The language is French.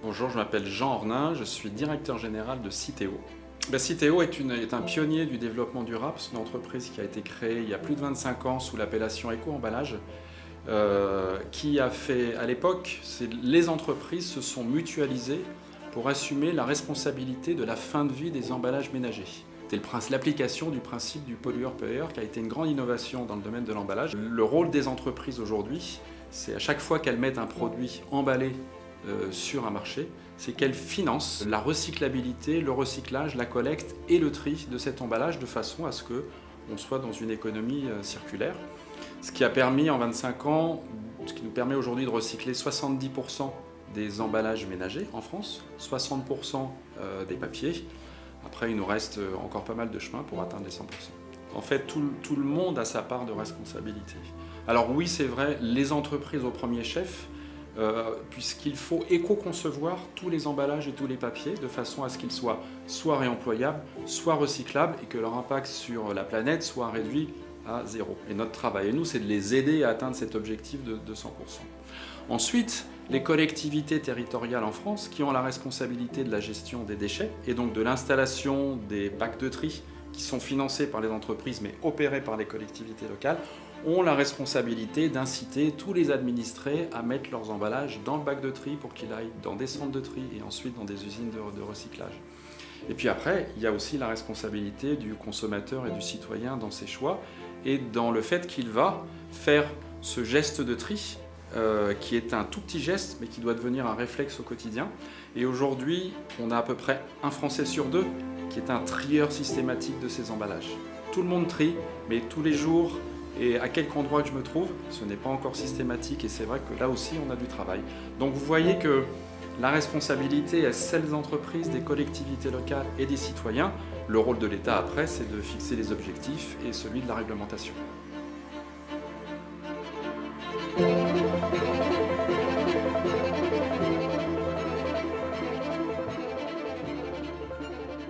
Bonjour, je m'appelle Jean Ornin, je suis directeur général de Citeo. Citeo est un pionnier du développement durable. C'est une entreprise qui a été créée il y a plus de 25 ans sous l'appellation Éco-emballage, qui a fait, à l'époque, les entreprises se sont mutualisées pour assumer la responsabilité de la fin de vie des emballages ménagers. C'est l'application du principe du pollueur-payeur qui a été une grande innovation dans le domaine de l'emballage. Le rôle des entreprises aujourd'hui, c'est à chaque fois qu'elles mettent un produit emballé sur un marché, c'est qu'elles financent la recyclabilité, le recyclage, la collecte et le tri de cet emballage de façon à ce qu'on soit dans une économie circulaire. Ce qui a permis en 25 ans, ce qui nous permet aujourd'hui de recycler 70% des emballages ménagers en France, 60% des papiers. Après, il nous reste encore pas mal de chemin pour atteindre les 100%. En fait, tout le monde a sa part de responsabilité. Alors oui, c'est vrai, les entreprises au premier chef, puisqu'il faut éco-concevoir tous les emballages et tous les papiers de façon à ce qu'ils soient soit réemployables, soit recyclables et que leur impact sur la planète soit réduit à zéro. Et notre travail, et nous, c'est de les aider à atteindre cet objectif de 100%. Ensuite, les collectivités territoriales en France qui ont la responsabilité de la gestion des déchets et donc de l'installation des bacs de tri qui sont financés par les entreprises mais opérés par les collectivités locales, ont la responsabilité d'inciter tous les administrés à mettre leurs emballages dans le bac de tri pour qu'ils aillent dans des centres de tri et ensuite dans des usines de recyclage. Et puis après, il y a aussi la responsabilité du consommateur et du citoyen dans ses choix et dans le fait qu'il va faire ce geste de tri qui est un tout petit geste mais qui doit devenir un réflexe au quotidien. Et aujourd'hui, on a à peu près un Français sur deux qui est un trieur systématique de ses emballages. Tout le monde trie, mais tous les jours, et à quelque endroit que je me trouve, ce n'est pas encore systématique et c'est vrai que là aussi on a du travail. Donc vous voyez que la responsabilité est celle des entreprises, des collectivités locales et des citoyens. Le rôle de l'État après, c'est de fixer les objectifs et celui de la réglementation.